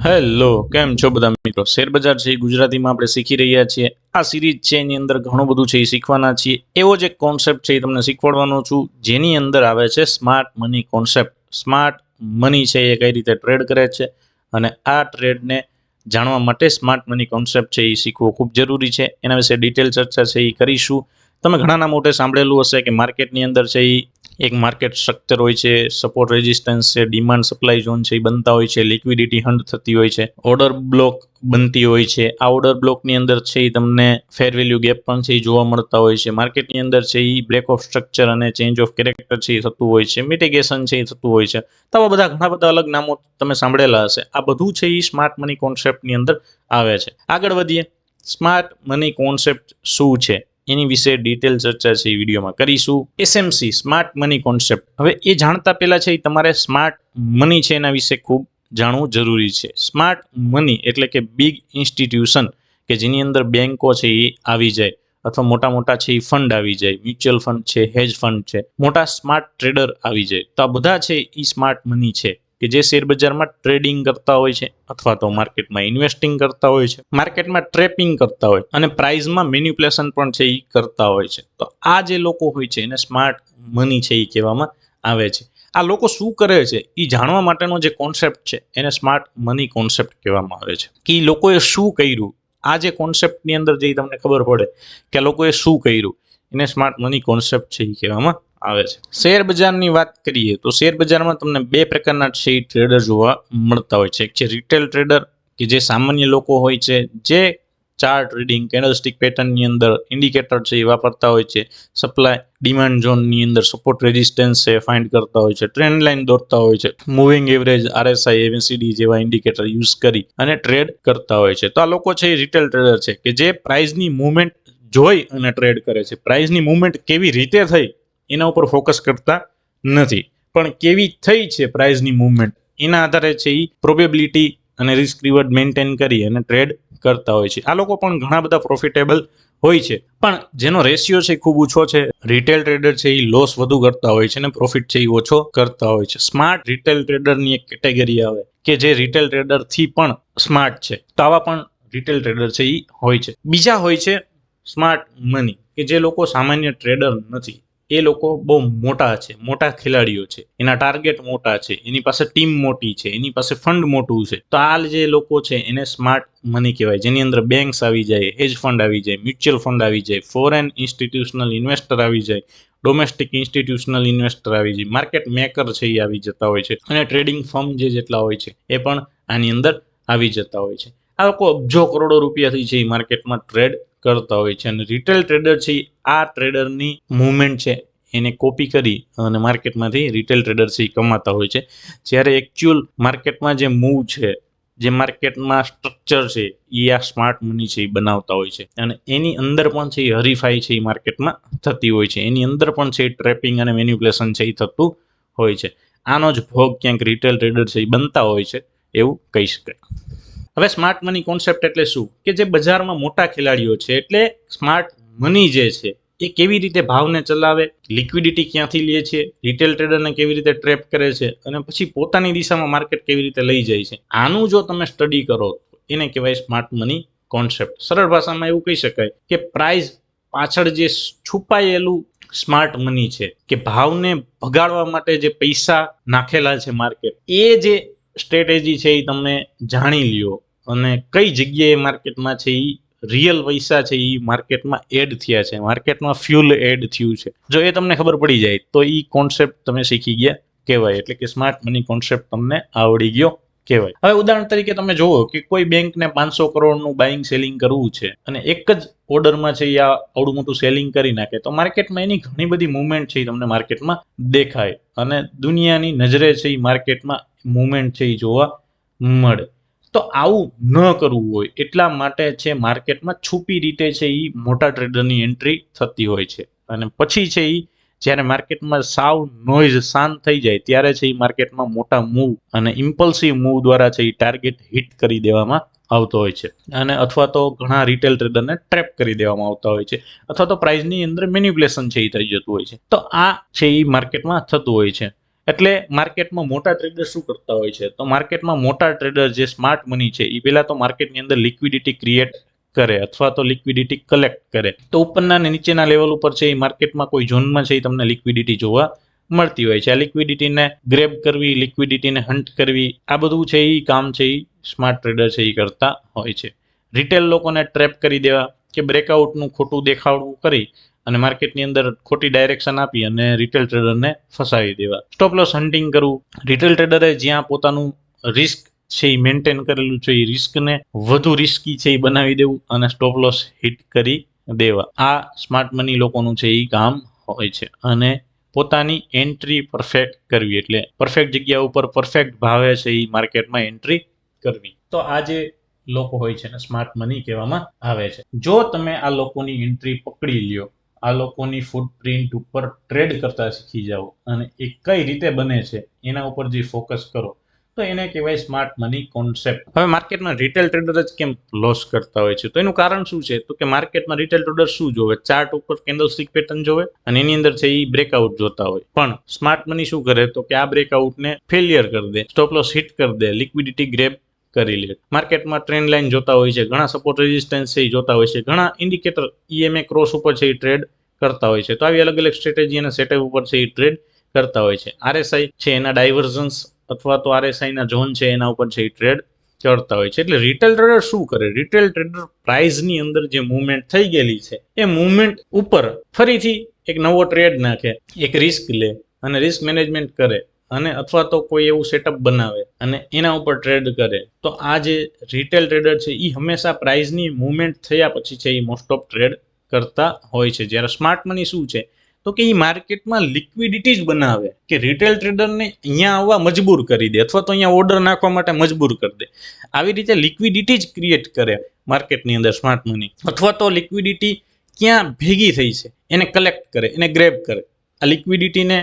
Hello, કેમ છો બધા મિત્રો? શેર બજાર છે એ ગુજરાતીમાં આપણે શીખી રહ્યા છીએ. આ સિરીઝ છે એની અંદર ઘણું બધું છે એ શીખવાના છીએ. એવો જ એક કોન્સેપ્ટ છે એ તમને શીખવાડવાનો છું, જેની અંદર આવે છે smart money concept. Smart money છે એ કઈ રીતે ટ્રેડ કરે છે, અને આ ટ્રેડને જાણવા માટે સ્માર્ટ મની કોન્સેપ્ટ છે એ શીખવો ખૂબ જરૂરી છે. એના વિશે ડિટેલ ચર્ચા છે એ કરીશું. તમે ઘણાના મોટે સાંભળેલું હશે કે માર્કેટની અંદર છે એ એક માર્કેટ સ્ટ્રક્ચર હોય છે, સપોર્ટ રેઝિસ્ટન્સ છે, ડિમાન્ડ સપ્લાય ઝોન છે એ બનતા હોય છે, લિક્વિડિટી હન્ટ થતી હોય છે, ઓર્ડર બ્લોક બનતી હોય છે. આ ઓર્ડર બ્લોકની અંદર છે એ તમને ફેર વેલ્યુ ગેપ પણ છે એ જોવા મળતા હોય છે. માર્કેટની અંદર છે એ બ્રેક ઓફ સ્ટ્રક્ચર અને ચેન્જ ઓફ કેરેક્ટર છે એ થતું હોય છે, મિટિગેશન છે એ થતું હોય છે. તો આવા બધા ઘણા બધા અલગ નામો તમે સાંભળેલા હશે. આ બધું છે એ સ્માર્ટ મની કોન્સેપ્ટની અંદર આવે છે. આગળ વધીએ. સ્માર્ટ મની કોન્સેપ્ટ શું છે એની વિશે ડિટેલ ચર્ચા છે એ વિડીયોમાં કરીશું. SMC smart money concept. હવે એ જાણતા પહેલા છે તમારે સ્માર્ટ મની છે એના વિશે ખૂબ જાણવું જરૂરી છે. સ્માર્ટ મની એટલે કે બિગ ઇન્સ્ટિટ્યુશન, કે જેની અંદર બેંકો છે એ આવી જાય, અથવા મોટા મોટા છે એ ફંડ આવી જાય, મ્યુચ્યુઅલ ફંડ છે, હેજ ફંડ છે, મોટા સ્માર્ટ ટ્રેડર આવી જાય. તો આ બધા છે એ સ્માર્ટ મની છે કે જે શેર બજારમાં ટ્રેડિંગ કરતા હોય છે, અથવા તો માર્કેટમાં ઇન્વેસ્ટિંગ કરતા હોય છે, માર્કેટમાં ટ્રેપિંગ કરતા હોય, અને પ્રાઇઝમાં મેન્યુપ્યુલેશન પણ છે એ કરતા હોય છે. તો આ જે લોકો હોય છે એને સ્માર્ટ મની છે એ કહેવામાં આવે છે. આ લોકો શું કરે છે એ જાણવા માટેનો જે કોન્સેપ્ટ છે એને સ્માર્ટ મની કોન્સેપ્ટ કહેવામાં આવે છે. કે એ લોકોએ શું કર્યું, આ જે કોન્સેપ્ટની અંદર જે તમને ખબર પડે કે આ લોકોએ શું કર્યું, એને સ્માર્ટ મની કોન્સેપ્ટ છે એ કહેવામાં આવે છે. શેર બજારની વાત કરીએ તો શેર બજારમાં તમને બે પ્રકારના છે ટ્રેડર જોવા મળતા હોય છે. એક છે રિટેલ ટ્રેડર, કે જે સામાન્ય લોકો હોય છે, જે ચાર્ટ ટ્રેડિંગ, કેન્ડલસ્ટિક પેટર્નની અંદર ઇન્ડિકેટર છે એ વાપરતા હોય છે, સપ્લાય ડિમાન્ડ ઝોનની અંદર સપોર્ટ રેઝિસ્ટન્સ છે ફાઇન્ડ કરતા હોય છે, ટ્રેન્ડ લાઇન દોરતા હોય છે, મૂવિંગ એવરેજ, આરએસઆઈ, એમએસીડી જેવા ઇન્ડિકેટર યુઝ કરી અને ટ્રેડ કરતા હોય છે. તો આ લોકો છે એ રિટેલ ટ્રેડર છે કે જે પ્રાઇઝની મૂવમેન્ટ જોઈ અને ટ્રેડ કરે છે. પ્રાઇઝની મૂવમેન્ટ કેવી રીતે થઈ એના ઉપર ફોકસ કરતા નથી, પણ કેવી થઈ છે પ્રાઇઝની મૂવમેન્ટ એના આધારે છે એ પ્રોબેબિલિટી અને રિસ્ક રિવર્ડ મેન્ટેન કરી અને ટ્રેડ કરતા હોય છે. આ લોકો પણ ઘણા બધા પ્રોફિટેબલ હોય છે, પણ જેનો રેશિયો છે ખૂબ ઓછો છે. રિટેલ ટ્રેડર છે એ લોસ વધુ કરતા હોય છે અને પ્રોફિટ છે એ ઓછો કરતા હોય છે. સ્માર્ટ રિટેલ ટ્રેડરની એક કેટેગરી આવે કે જે રિટેલ ટ્રેડર થી પણ સ્માર્ટ છે. તો આવા પણ રિટેલ ટ્રેડર છે એ હોય છે. બીજા હોય છે સ્માર્ટ મની, કે જે લોકો સામાન્ય ટ્રેડર નથી. એ લોકો બહુ મોટા છે, મોટા ખેલાડીઓ છે, એના ટાર્ગેટ મોટા છે, એની પાસે ટીમ મોટી છે, એની પાસે ફંડ મોટું છે. તો આ જે લોકો છે એને સ્માર્ટ મની કહેવાય, જેની અંદર બેંક્સ આવી જાય, હેજ ફંડ આવી જાય, મ્યુચ્યુઅલ ફંડ આવી જાય, ફોરેન ઇન્સ્ટિટ્યુશનલ ઇન્વેસ્ટર આવી જાય, ડોમેસ્ટિક ઇન્સ્ટિટ્યુશનલ ઇન્વેસ્ટર આવી જાય, માર્કેટ મેકર છે એ આવી જતા હોય છે, અને ટ્રેડિંગ ફર્મ જેટલા હોય છે એ પણ આની અંદર આવી જતા હોય છે. આ લોકો અબજો કરોડો રૂપિયાથી છે એ માર્કેટમાં ટ્રેડ કરતા હોય છે. અને રિટેલ ટ્રેડર છે આ ટ્રેડરની મુવમેન્ટ છે એને કોપી કરી અને માર્કેટમાંથી રિટેલ ટ્રેડર છે એ કમાતા હોય છે. જ્યારે એકચ્યુઅલ માર્કેટમાં જે મૂવ છે, જે માર્કેટમાં સ્ટ્રક્ચર છે એ આ સ્માર્ટ મની છે એ બનાવતા હોય છે. અને એની અંદર પણ છે એ હરીફાઈ છે એ માર્કેટમાં થતી હોય છે. એની અંદર પણ છે ટ્રેપિંગ અને મેન્યુપ્યુલેશન છે એ થતું હોય છે. આનો જ ભોગ ક્યાંક રિટેલ ટ્રેડર છે એ બનતા હોય છે એવું કહી શકાય. હવે સ્માર્ટ મની કોન્સેપ્ટ એટલે શું? કે જે બજારમાં મોટા ખેલાડીઓ છે, એટલે સ્માર્ટ મની જે છે એ કેવી રીતે ભાવને ચલાવે, લિક્વિડિટી ક્યાંથી લે છે, રિટેલ ટ્રેડરને કેવી રીતે ટ્રેપ કરે છે, અને પછી પોતાની દિશામાં માર્કેટ કેવી રીતે લઈ જાય છે, આનું જો તમે સ્ટડી કરો એને કહેવાય સ્માર્ટ મની કોન્સેપ્ટ. સરળ ભાષામાં એવું કહી શકાય કે પ્રાઇઝ પાછળ જે છુપાયેલું સ્માર્ટ મની છે, કે ભાવને ભગાડવા માટે જે પૈસા નાખેલા છે માર્કેટ, એ જે સ્ટ્રેટેજી છે એ તમે જાણી લ્યો, અને કઈ જગ્યાએ માર્કેટમાં છે એ રિયલ પૈસા છે એ માર્કેટમાં એડ થયા છે, માર્કેટમાં ફ્યુલ એડ થયું છે, જો એ તમને ખબર પડી જાય તો એ કોન્સેપ્ટ તમે શીખી ગયા કહેવાય. એટલે કે સ્માર્ટ મની કોન્સેપ્ટ તમને આવડી ગયો કહેવાય. હવે ઉદાહરણ તરીકે તમે જુઓ કે કોઈ બેંકને 500 કરોડનું બાઇંગ સેલિંગ કરવું છે, અને એક જ ઓર્ડરમાં છે આ આવડું મોટું સેલિંગ કરી નાખે, તો માર્કેટમાં એની ઘણી બધી મુવમેન્ટ છે એ તમને માર્કેટમાં દેખાય, અને દુનિયાની નજરે છે એ માર્કેટમાં મુવમેન્ટ છે એ જોવા મળે. તો આવું ન કરવું હોય એટલા માટે છે માર્કેટમાં છુપી રીતે છે એ મોટા ટ્રેડરની એન્ટ્રી થતી હોય છે. અને પછી છે એ જ્યારે માર્કેટમાં સાવ નોઇઝ શાંત થઈ જાય ત્યારે છે એ માર્કેટમાં મોટા મૂવ અને ઇમ્પલ્સિવ મૂવ દ્વારા છે એ ટાર્ગેટ હિટ કરી દેવામાં આવતો હોય છે, અને અથવા તો ઘણા રિટેલ ટ્રેડરને ટ્રેપ કરી દેવામાં આવતા હોય છે, અથવા તો પ્રાઇઝની અંદર મેન્યુપ્યુલેશન છે એ થઈ જતું હોય છે. તો આ છે એ માર્કેટમાં થતું હોય છે. એટલે માર્કેટમાં મોટા ટ્રેડર શું કરતા હોય છે, તો માર્કેટમાં મોટા ટ્રેડર જે સ્માર્ટ મની છે એ પહેલા તો માર્કેટની અંદર લિક્વિડિટી ક્રિએટ કરે અથવા તો લિક્વિડિટી કલેક્ટ કરે. તો ઉપરના અને નીચેના લેવલ ઉપર છે એ માર્કેટમાં કોઈ ઝોનમાં છે એ તમને લિક્વિડિટી જોવા મળતી હોય છે. આ લિક્વિડિટીને ગ્રેબ કરવી, લિક્વિડિટીને હન્ટ કરવી, આ બધું છે એ કામ છે એ સ્માર્ટ ટ્રેડર છે એ કરતા હોય છે. રિટેલ લોકોને ટ્રેપ કરી દેવા કે બ્રેકઆઉટનું ખોટું દેખાડવું કરી અને માર્કેટની અંદર ખોટી ડાયરેક્શન આપી અને રિટેલ ટ્રેડરને ફસાવી દેવા. સ્ટોપ લોસ હન્ટિંગ કરવું, રિટેલ ટ્રેડરે જ્યાં પોતાનું રિસ્ક છે એ મેન્ટેન કરેલું છે એ રિસ્કને વધુ રિસ્કી છે એ બનાવી દેવું અને સ્ટોપ લોસ હિટ કરી દેવા. આ સ્માર્ટ મની લોકોનું છે એ કામ હોય છે. અને પોતાની એન્ટ્રી પરફેક્ટ કરવી, એટલે પરફેક્ટ જગ્યા ઉપર પરફેક્ટ ભાવે છે એ માર્કેટમાં એન્ટ્રી કરવી. તો આ જે લોકો હોય છે ને સ્માર્ટ મની કહેવામાં આવે છે. જો તમે આ લોકોની એન્ટ્રી પકડી લ્યો, આ લોકોની ફૂટપ્રિન્ટ ઉપર ટ્રેડ કરતા શીખી જાઓ અને એ કઈ રીતે બને છે એના ઉપર જે ફોકસ કરો તો એને કહેવાય સ્માર્ટ મની કોન્સેપ્ટ. હવે માર્કેટમાં રિટેલ ટ્રેડર જ કેમ લોસ કરતા હોય છે, તો એનું કારણ શું છે, તો કે માર્કેટમાં રિટેલ ટ્રેડર શું જોવે, ચાર્ટ ઉપર કેન્ડલસ્ટિક પેટર્ન જોવે અને એની અંદર છે એ બ્રેકઆઉટ જોતા હોય. પણ સ્માર્ટ મની શું કરે, તો કે આ બ્રેકઆઉટને ફેલિયર કરી દે, સ્ટોપ લોસ હિટ કરી દે, લિક્વિડિટી ગ્રેબ કરી લે. માર્કેટમાં ટ્રેન્ડ લાઇન જોતા હોય છે, ઘણા સપોર્ટ રેઝિસ્ટન્સ છે એ જોતા હોય છે, ઘણા ઇન્ડિકેટર EMA ક્રોસ ઉપર છે એ ટ્રેડ કરતા હોય છે. તો આવી અલગ અલગ સ્ટ્રેટેજી અને સેટઅપ ઉપર છે એ ટ્રેડ કરતા હોય છે. RSI છે એના ડાયવર્ઝન્સ અથવા તો RSI ના ઝોન છે એના ઉપર છે એ ટ્રેડ કરતા હોય છે. એટલે રિટેલ ટ્રેડર શું કરે, રિટેલ ટ્રેડર પ્રાઇઝની અંદર જે મુવમેન્ટ થઈ ગયેલી છે એ મુવમેન્ટ ઉપર ફરીથી એક નવો ટ્રેડ નાખે, એક રિસ્ક લે અને રિસ્ક મેનેજમેન્ટ કરે અને અથવા તો કોઈ એવું સેટઅપ બનાવે અને એના ઉપર ટ્રેડ કરે. તો આ જે રિટેલ ટ્રેડર છે એ હંમેશા પ્રાઇઝની મુવમેન્ટ થયા પછી છે એ મોસ્ટ ઓફ ટ્રેડ કરતા હોય છે. જ્યારે સ્માર્ટ મની શું છે, તો કે એ માર્કેટમાં લિક્વિડિટી જ બનાવે, કે રિટેલ ટ્રેડરને અહીંયા આવવા મજબૂર કરી દે અથવા તો અહીંયા ઓર્ડર નાખવા માટે મજબૂર કરી દે. આવી રીતે લિક્વિડિટી જ ક્રિએટ કરે માર્કેટની અંદર સ્માર્ટ મની, અથવા તો લિક્વિડિટી ક્યાં ભેગી થઈ છે એને કલેક્ટ કરે, એને ગ્રેબ કરે. આ લિક્વિડિટીને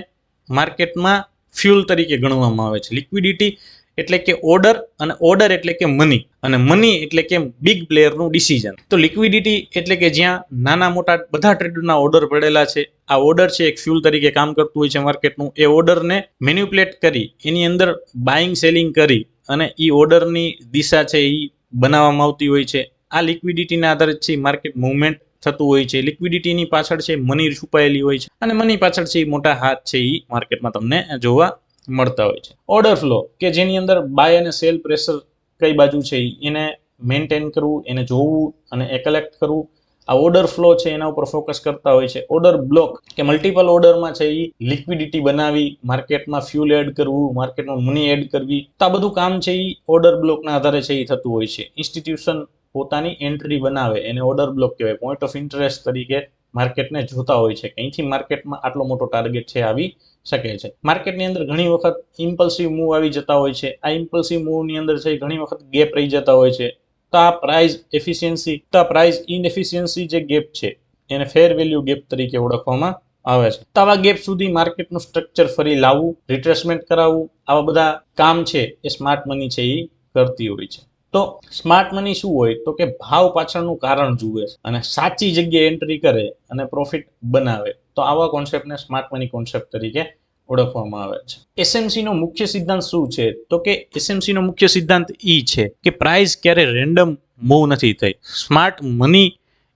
માર્કેટમાં ફ્યુલ તરીકે ગણવામાં આવે છે. લિક્વિડિટી એટલે કે ઓર્ડર અને ઓર્ડર એટલે કે મની અને મની એટલે કે બિગ પ્લેયરનું ડિસિઝન. તો લિક્વિડિટી એટલે કે જ્યાં નાના મોટા બધા ટ્રેડરના ઓર્ડર પડેલા છે, આ ઓર્ડર છે એક ફ્યુલ તરીકે કામ કરતું હોય છે માર્કેટનું. એ ઓર્ડરને મેન્યુપ્લેટ કરી એની અંદર બાઇંગ સેલિંગ કરી અને એ ઓર્ડરની દિશા છે એ બનાવવામાં આવતી હોય છે. આ લિક્વિડિટીના આધારે છે માર્કેટ મુવમેન્ટ થતું હોય છે. લિક્વિડિટીની પાછળ છે મની છુપાયેલી હોય છે અને મની પાછળ છે મોટા હાથ છે એ માર્કેટમાં તમને જોવા મળતા હોય છે. ઓર્ડર ફ્લો કે જેની અંદર બાય અને સેલ પ્રેશર કઈ બાજુ છે એને મેન્ટેન કરવું, એને જોવું અને એ કલેક્ટ કરવું. આ ઓર્ડર ફ્લો છે એના ઉપર ફોકસ કરતા હોય છે. ઓર્ડર બ્લોક કે મલ્ટિપલ ઓર્ડરમાં છે એ લિક્વિડિટી બનાવી માર્કેટમાં ફ્યુલ એડ કરવું, માર્કેટમાં મની એડ કરવી. તો આ બધું કામ છે એ ઓર્ડર બ્લોકના આધારે છે એ થતું હોય છે. ઇન્સ્ટિટ્યુશન પોતાની એન્ટ્રી બનાવે એને ઓર્ડર બ્લોક કહેવાય. પોઈન્ટ ઓફ ઇન્ટરેસ્ટ તરીકે માર્કેટને જોતા હોય છે કે અહીંથી માર્કેટમાં આટલો મોટો ટાર્ગેટ છે આવી શકે છે. માર્કેટની અંદર ઘણી વખત ઇમ્પલ્સિવ મૂવ આવી જતા હોય છે. આ ઇમ્પલ્સિવ મૂવની અંદર છે ઘણી વખત ગેપ રહી જતા હોય છે. તો આ પ્રાઇસ એફિશિયન્સી, તો આ પ્રાઇસ ઇનએફિશિયન્સી જે ગેપ છે એને ફેર વેલ્યુ ગેપ તરીકે ઓળખવામાં આવે છે. તો આવા ગેપ સુધી માર્કેટનું સ્ટ્રક્ચર ફરી લાવવું, રિટ્રેસમેન્ટ કરાવવું, આવા બધા કામ છે એ સ્માર્ટ મની છે એ કરતી હોય છે. તો સ્માર્ટ મની શું હોય, તો કે ભાવ પાછળનું કારણ જુએ અને સાચી જગ્યાએ એન્ટ્રી કરે અને પ્રોફિટ બનાવે. તો આવા કોન્સેપ્ટને સ્માર્ટ મની કોન્સેપ્ટ તરીકે ઓળખવામાં આવે છે. એસએમસી નો મુખ્ય સિદ્ધાંત શું છે, તો કે એસએમસી નો મુખ્ય સિદ્ધાંત ઈ છે કે પ્રાઇસ ક્યારે રેન્ડમ મૂવ નથી થઈ. સ્માર્ટ મની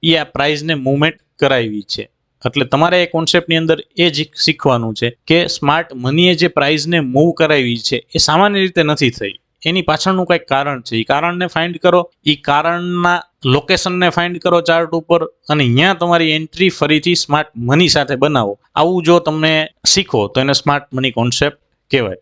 એ આ પ્રાઇસને મૂવમેન્ટ કરાવી છે. એટલે તમારે એ કોન્સેપ્ટની અંદર એ જ શીખવાનું છે કે સ્માર્ટ મનીએ જે પ્રાઇસને મૂવ કરાવી છે એ સામાન્ય રીતે નથી થઈ. એની પાછળનું કંઈક કારણ છે. એ કારણને ફાઇન્ડ કરો, એ કારણના લોકેશનને ફાઇન્ડ કરો ચાર્ટ ઉપર અને અહીંયા તમારી એન્ટ્રી ફરીથી સ્માર્ટ મની સાથે બનાવો. આવું જો તમે શીખો તો એને સ્માર્ટ મની કોન્સેપ્ટ કહેવાય.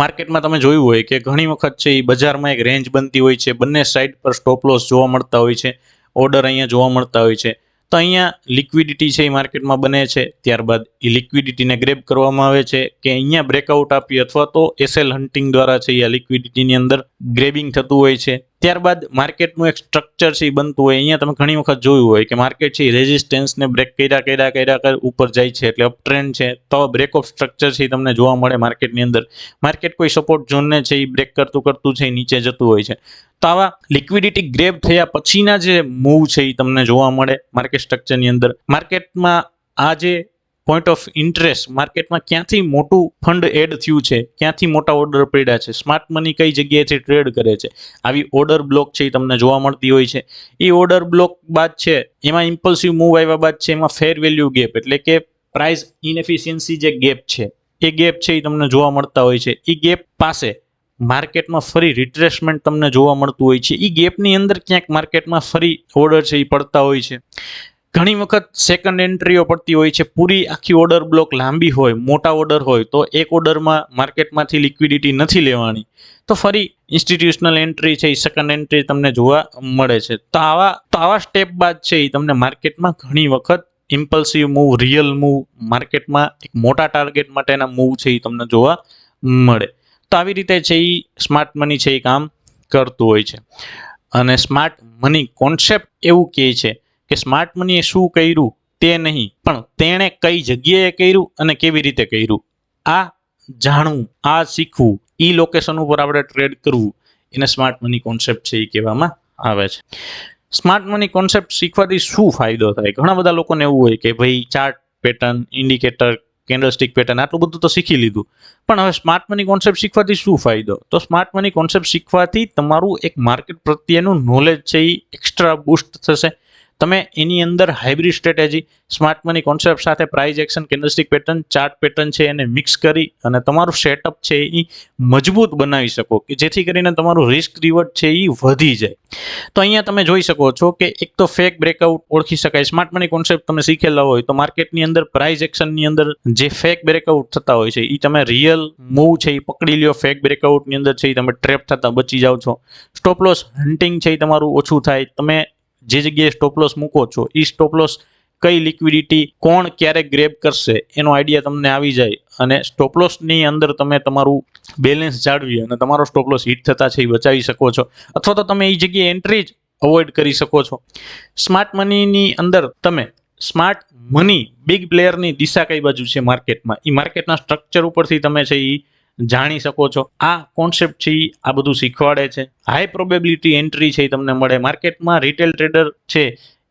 માર્કેટમાં તમે જોયું હોય કે ઘણી વખત છે એ બજારમાં એક રેન્જ બનતી હોય છે, બંને સાઈડ પર સ્ટોપ લોસ જોવા મળતા હોય છે, ઓર્ડર અહીંયા જોવા મળતા હોય છે. તો અહીંયા લિક્વિડિટી છે એ માર્કેટમાં બને છે, ત્યારબાદ એ લિક્વિડિટીને ગ્રેબ કરવામાં આવે છે કે અહીંયા બ્રેકઆઉટ આપી અથવા તો એસએલ હન્ટિંગ દ્વારા છે એ લિક્વિડિટીની અંદર ગ્રેબિંગ થતું હોય છે. ત્યારબાદ માર્કેટનું એક સ્ટ્રક્ચર છે એ બનતું હોય. અહીંયા તમે ઘણી વખત જોયું હોય કે માર્કેટ છે એ રેઝિસ્ટન્સને બ્રેક કર્યા ઉપર જાય છે એટલે અપ ટ્રેન્ડ છે, તો બ્રેક ઓફ સ્ટ્રક્ચર છે એ તમને જોવા મળે માર્કેટની અંદર. માર્કેટ કોઈ સપોર્ટ ઝોનને છે એ બ્રેક કરતું છે એ નીચે જતું હોય છે. તો આવા લિક્વિડિટી ગ્રેબ થયા પછીના જે મૂવ છે એ તમને જોવા મળે માર્કેટ સ્ટ્રક્ચરની અંદર. માર્કેટમાં આ જે પોઈન્ટ ઓફ ઇન્ટરેસ્ટ, માર્કેટમાં ક્યાંથી મોટું ફંડ એડ થયું છે, ક્યાંથી મોટા ઓર્ડર પડ્યા છે, સ્માર્ટ મની કઈ જગ્યાએથી ટ્રેડ કરે છે, આવી ઓર્ડર બ્લોક છે એ તમને જોવા મળતી હોય છે. એ ઓર્ડર બ્લોક બાદ છે એમાં ઇમ્પલ્સિવ મૂવ આવ્યા બાદ છે એમાં ફેર વેલ્યુ ગેપ એટલે કે પ્રાઇસ ઇનએફિશિયન્સી જે ગેપ છે એ ગેપ છે એ તમને જોવા મળતા હોય છે. એ ગેપ પાસે માર્કેટમાં ફરી રિટ્રેસમેન્ટ તમને જોવા મળતું હોય છે. એ ગેપની અંદર ક્યાંક માર્કેટમાં ફરી ઓર્ડર છે એ પડતા હોય છે. ઘણી વખત સેકન્ડ એન્ટ્રીઓ પડતી હોય છે. પૂરી આખી ઓર્ડર બ્લોક લાંબી હોય, મોટા ઓર્ડર હોય તો એક ઓર્ડરમાં માર્કેટમાંથી લિક્વિડિટી નથી લેવાની, તો ફરી ઇન્સ્ટિટ્યુશનલ એન્ટ્રી છે એ સેકન્ડ એન્ટ્રી તમને જોવા મળે છે. તો આવા સ્ટેપ બાદ છે એ તમને માર્કેટમાં ઘણી વખત ઇમ્પલ્સિવ મૂવ, રિયલ મૂવ, માર્કેટમાં એક મોટા ટાર્ગેટ માટેના મૂવ છે એ તમને જોવા મળે. તો આવી રીતે છે એ સ્માર્ટ મની છે એ કામ કરતું હોય છે. અને સ્માર્ટ મની કોન્સેપ્ટ એવું કહે છે કે સ્માર્ટ મનીએ શું કર્યું તે નહીં, પણ તેણે કઈ જગ્યાએ કર્યું અને કેવી રીતે કર્યું આ જાણવું, આ શીખવું, ઈ લોકેશન ઉપર આપણે ટ્રેડ કરવું, એને સ્માર્ટ મની કોન્સેપ્ટ છે એ કહેવામાં આવે છે. સ્માર્ટ મની કોન્સેપ્ટ શીખવાથી શું ફાયદો થાય? ઘણા બધા લોકોને એવું હોય કે ભાઈ chart pattern, indicator, candlestick pattern આટલું બધું તો શીખી લીધું, પણ હવે સ્માર્ટ મની કોન્સેપ્ટ શીખવાથી શું ફાયદો? તો સ્માર્ટ મની કોન્સેપ્ટ શીખવાથી તમારું એક માર્કેટ પ્રત્યેનું નોલેજ છે એ એક્સ્ટ્રા બૂસ્ટ થશે. તમે એની અંદર hybrid strategy, smart money concept સાથે price action, candlestick pattern, chart pattern છે એને મિક્સ કરી અને તમારું સેટઅપ છે એ મજબૂત બનાવી શકો કે જેથી કરીને તમારું રિસ્ક રિવર્ડ છે એ વધી જાય. તો અહીંયા તમે જોઈ શકો છો કે એક તો ફેક બ્રેકઆઉટ ઓળખી શકાય. સ્માર્ટ મની કોન્સેપ્ટ તમે શીખેલા હોય તો માર્કેટની અંદર પ્રાઇસ એક્શનની અંદર જે ફેક બ્રેકઆઉટ થતા હોય છે એ તમે રિયલ મૂવ છે એ પકડી લ્યો. ફેક બ્રેકઆઉટની અંદર છે એ તમે ટ્રેપ થતા બચી જાઓ છો. સ્ટોપ લોસ હન્ટિંગ છે એ તમારું ઓછું થાય. તમે જે જગ્યાએ સ્ટોપ લોસ મૂકો છો એ સ્ટોપ લોસ કઈ લિક્વિડિટી કોણ ક્યારે ગ્રેબ કરશે એનો આઈડિયા તમને આવી જાય અને સ્ટોપ લોસની અંદર તમે તમારું બેલેન્સ જાળવી અને તમારો સ્ટોપ લોસ હિટ થતા છે એ બચાવી શકો છો, અથવા તો તમે એ જગ્યાએ એન્ટ્રી જ અવોઇડ કરી શકો છો. સ્માર્ટ મનીની અંદર તમે સ્માર્ટ મની બિગ પ્લેયરની દિશા કઈ બાજુ છે માર્કેટમાં, એ માર્કેટના સ્ટ્રક્ચર ઉપરથી તમે છે એ જાણી શકો છો. આ કોન્સેપ્ટ છે આ બધું શીખવાડે છે. હાઈ પ્રોબેબિલિટી એન્ટ્રી છે એ તમને મળે. માર્કેટમાં રિટેલ ટ્રેડર છે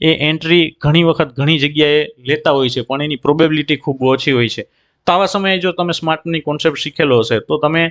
એ એન્ટ્રી ઘણી વખત ઘણી જગ્યાએ લેતા હોય છે પણ એની પ્રોબેબિલિટી ખૂબ ઓછી હોય છે. તો આવા સમયે જો તમે સ્માર્ટની કોન્સેપ્ટ શીખેલો હશે તો તમે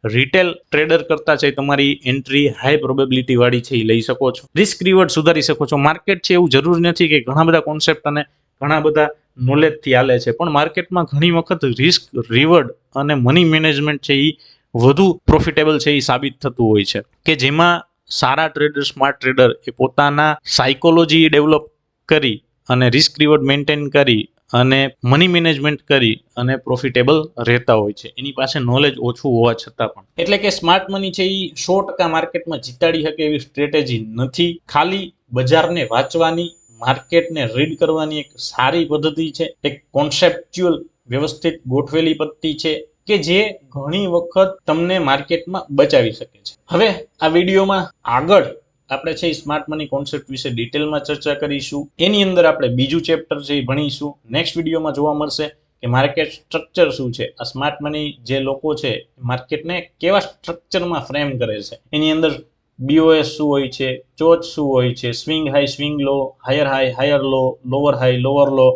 રિટેલ ટ્રેડર કરતા છે તમારી એન્ટ્રી હાઈ પ્રોબેબિલિટી વાળી છે એ લઈ શકો છો. રિસ્ક રિવર્ડ સુધારી શકો છો. માર્કેટ છે એવું જરૂરી નથી કે ઘણા બધા કોન્સેપ્ટ અને ઘણા બધા નોલેજથી હાલે છે, પણ માર્કેટમાં ઘણી વખત રિસ્ક રિવર્ડ અને મની મેનેજમેન્ટ છે એ વધુ પ્રોફિટેબલ છે એ સાબિત થતું હોય છે કે જેમાં સારા ટ્રેડર, સ્માર્ટ ટ્રેડર એ પોતાના સાયકોલોજી ડેવલપ કરી અને રિસ્ક રિવર્ડ મેન્ટેન કરી અને મની મેનેજમેન્ટ કરી અને પ્રોફિટેબલ રહેતા હોય છે. એની પાસે નોલેજ ઓછું હોવા છતાં પણ. એટલે કે સ્માર્ટ મની છે એ 100% માર્કેટમાં જીતાડી શકે એવી સ્ટ્રેટેજી નથી. ખાલી બજારને વાંચવાની, માર્કેટને રીડ કરવાની એક સારી પદ્ધતિ છે, એક કોન્સેપ્ચ્યુઅલ વ્યવસ્થિત ગોઠવેલી પદ્ધતિ છે કે જે ઘણી વખત તમને માર્કેટમાં બચાવી શકે છે. હવે આ વિડીયોમાં આગળ આપણે છે સ્માર્ટ મની કોન્સેપ્ટ વિશે ડિટેલમાં ચર્ચા કરીશું. એની અંદર આપણે બીજું ચેપ્ટર છે એ ભણીશું. નેક્સ્ટ વિડીયોમાં જોવા મળશે કે માર્કેટ સ્ટ્રક્ચર શું છે. આ સ્માર્ટ મની જે લોકો છે માર્કેટને કેવા સ્ટ્રક્ચરમાં ફ્રેમ કરે છે, એની અંદર BOS શું હોય છે, ચોચ શું હોય છે, swing high, swing low, higher high, higher low, lower high, lower low,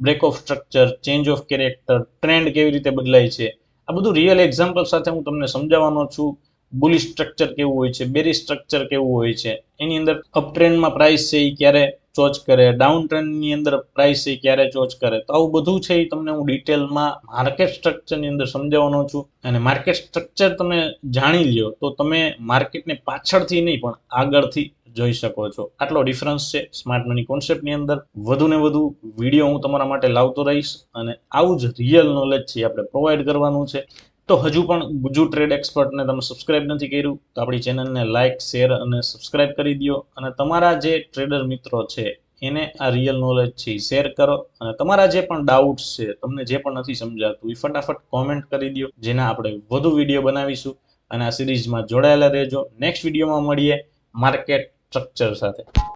break of structure, change of character, trend કેવી રીતે બદલાય છે, આ બધું રિયલ એક્ઝામ્પલ સાથે હું તમને સમજાવવાનો છું. બુલિશ સ્ટ્રક્ચર કેવું હોય છે, બેરી સ્ટ્રક્ચર કેવું હોય છે, એની અંદર અપ ટ્રેન્ડમાં પ્રાઇસ છે એ ક્યારે ચોચ કરે, ડાઉન ટ્રેન્ડની અંદર પ્રાઇસ છે ક્યારે ચોચ કરે. તો આવું બધું છે એ તમને હું ડિટેલમાં માર્કેટ સ્ટ્રક્ચરની અંદર સમજાવવાનો છું. અને માર્કેટ સ્ટ્રક્ચર તમે જાણી લ્યો તો તમે માર્કેટને પાછળથી નહીં પણ આગળથી જોઈ શકો છો. આટલો ડિફરન્સ છે સ્માર્ટ મની કોન્સેપ્ટની અંદર. વધુ ને વધુ વિડીયો હું તમારા માટે લાવતો રહીશ અને આવું જ રિયલ નોલેજ છે આપણે પ્રોવાઈડ કરવાનું છે. તો હજુ પણ ગુજુ ટ્રેડ એક્સપર્ટને તમે સબસ્ક્રાઇબ નથી કર્યું તો આપણી ચેનલને લાઇક, શેર અને સબસ્ક્રાઇબ કરી દો અને તમારા જે ટ્રેડર મિત્રો છે એને આ રિયલ નોલેજ છે શેર કરો. અને તમારા જે પણ ડાઉટ્સ છે, તમને જે પણ નથી સમજાતું એ ફટાફટ કોમેન્ટ કરી દો, જેના આપણે વધુ વિડીયો બનાવીશું. અને આ સિરીઝમાં જોડાયેલા રહેજો. નેક્સ્ટ વિડીયોમાં મળીએ માર્કેટ સ્ટ્રક્ચર સાથે.